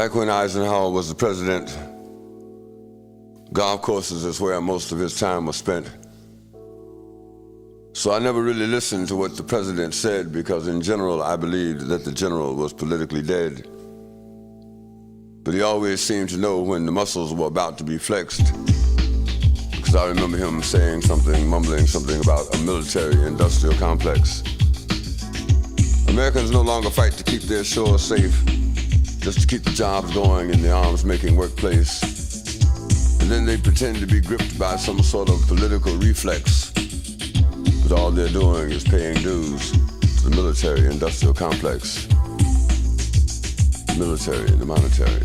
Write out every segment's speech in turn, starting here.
Back when Eisenhower was the president, golf courses is where most of his time was spent. So I never really listened to what the president said because in general I believed that the general was politically dead. But he always seemed to know when the muscles were about to be flexed, because I remember him saying something, mumbling something about a military-industrial complex. Americans no longer fight to keep their shores safe, just to keep the jobs going in the arms-making workplace. And then they pretend to be gripped by some sort of political reflex. But all they're doing is paying dues to the military-industrial complex. Military and the monetary.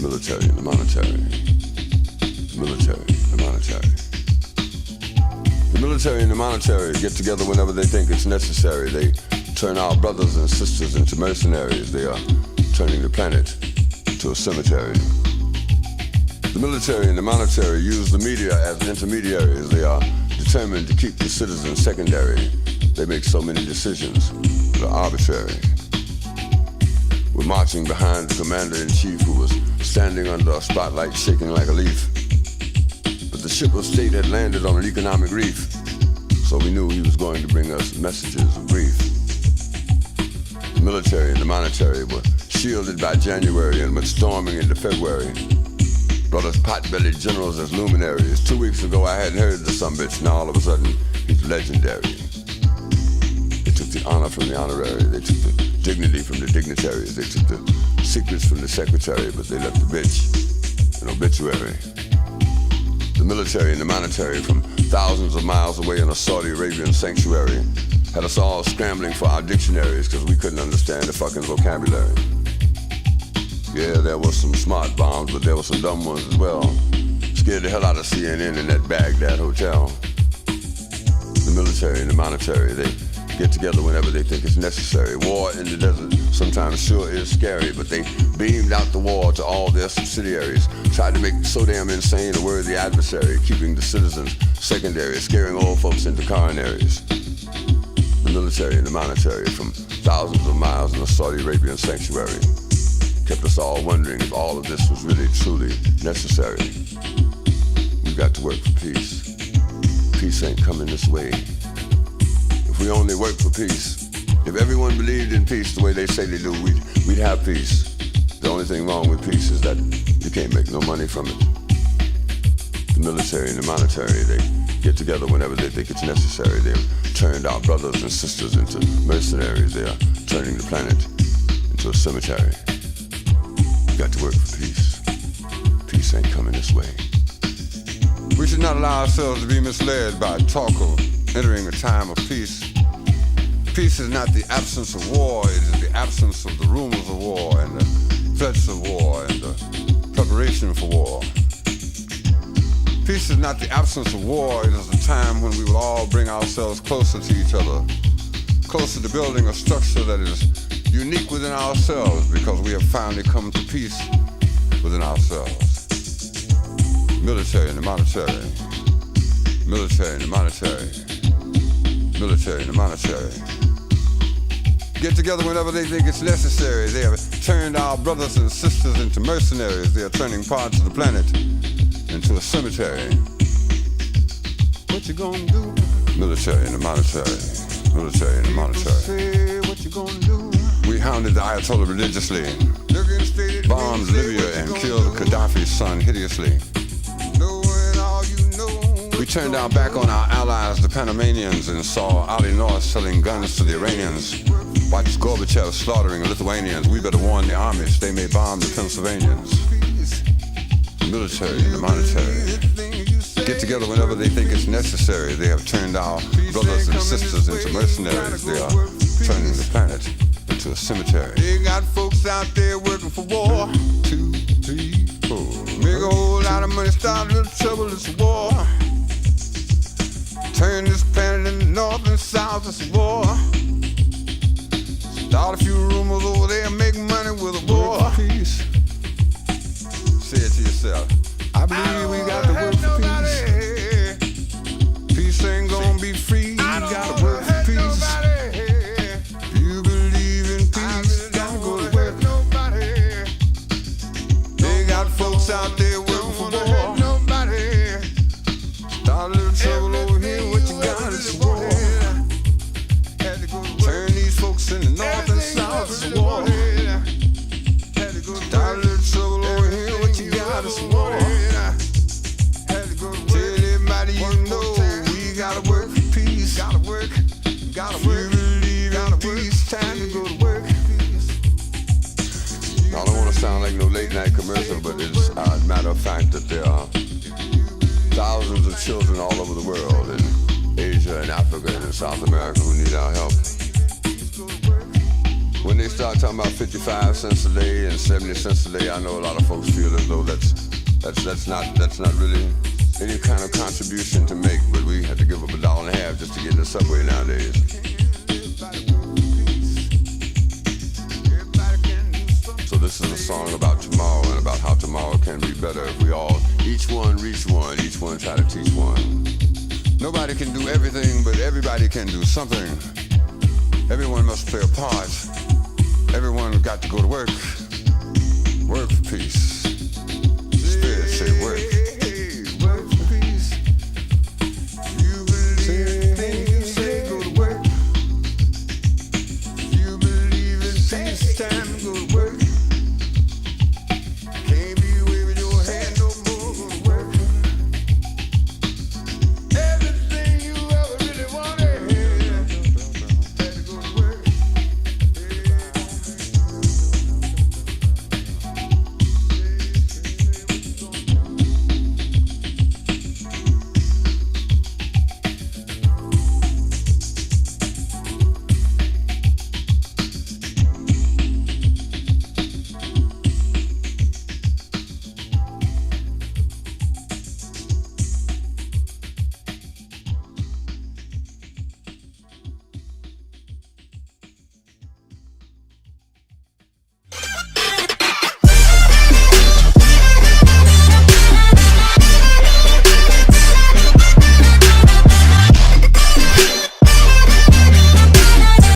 Military and the monetary. Military and the monetary. The military and the monetary get together whenever they think it's necessary. They turn our brothers and sisters into mercenaries. They are turning the planet into a cemetery. The military and the monetary use the media as intermediaries. They are determined to keep the citizens secondary. They make so many decisions that are arbitrary. We're marching behind the commander-in-chief who was standing under a spotlight shaking like a leaf. But the ship of state had landed on an economic reef, so we knew he was going to bring us messages of grief. The military and the monetary were shielded by January and went storming into February. Brought us pot-bellied generals as luminaries. 2 weeks ago I hadn't heard the sumbitch, now all of a sudden he's legendary. They took the honor from the honorary, they took the dignity from the dignitaries, they took the secrets from the secretary, but they left the bitch an obituary. The military and the monetary from thousands of miles away in a Saudi Arabian sanctuary had us all scrambling for our dictionaries because we couldn't understand the fucking vocabulary. Yeah, there was some smart bombs, but there were some dumb ones as well. Scared the hell out of CNN in that Baghdad hotel. The military and the monetary, they get together whenever they think it's necessary. War in the desert sometimes sure is scary, but they beamed out the war to all their subsidiaries, tried to make so damn insane a worthy adversary, keeping the citizens secondary, scaring old folks into coronaries. The military and the monetary from thousands of miles in a Saudi Arabian sanctuary kept us all wondering if all of this was really truly necessary. We've got to work for peace. Peace ain't coming this way. If we only work for peace, if everyone believed in peace the way they say they do, we'd have peace. The only thing wrong with peace is that you can't make no money from it. The military and the monetary, they get together whenever they think it's necessary. They've turned our brothers and sisters into mercenaries. They are turning the planet into a cemetery. We've got to work for peace. Peace ain't coming this way. We should not allow ourselves to be misled by talk of entering a time of peace. Peace is not the absence of war, it is the absence of the rumors of war and the threats of war and the preparation for war. Peace is not the absence of war, it is the time when we will all bring ourselves closer to each other, closer to building a structure that is unique within ourselves because we have finally come to peace within ourselves. Military and the monetary. Military and the monetary. Military and the monetary get together whenever they think it's necessary. They have turned our brothers and sisters into mercenaries. They are turning parts of the planet into a cemetery. What you gonna do? Military and the monetary. Military and the monetary. What you gonna do? We hounded the Ayatollah religiously, bombed Libya and killed Gaddafi's son hideously. We turned our back on our allies, the Panamanians, and saw Ali North selling guns to the Iranians. Watched Gorbachev slaughtering Lithuanians. We better warn the Amish, they may bomb the Pennsylvanians. The military and the monetary get together whenever they think it's necessary. They have turned our brothers and sisters into mercenaries. They are turning the planet into a cemetery. They got folks out there working for war. 2, 3, 4. Make a whole lot of money, start a little trouble, it's a war. Turn this planet into north and south, it's a war. Start a few rumors over there, make money with a war. Peace. Say it to yourself. I believe we got to work for peace. Peace ain't gonna be free, you gotta work for peace. You believe in peace, gotta go to work. sound like no late night commercial, but it's a matter of fact that there are thousands of children all over the world in Asia and Africa and in South America who need our help. When they start talking about 55 cents a day and 70 cents a day, I know a lot of folks feel as though that's not really any kind of contribution to make, but we have to give up $1.50 just to get in the subway nowadays. So this is a song about tomorrow and about how tomorrow can be better if we all, each one reach one, each one try to teach one. Nobody can do everything, but everybody can do something. Everyone must play a part. Everyone got to go to work.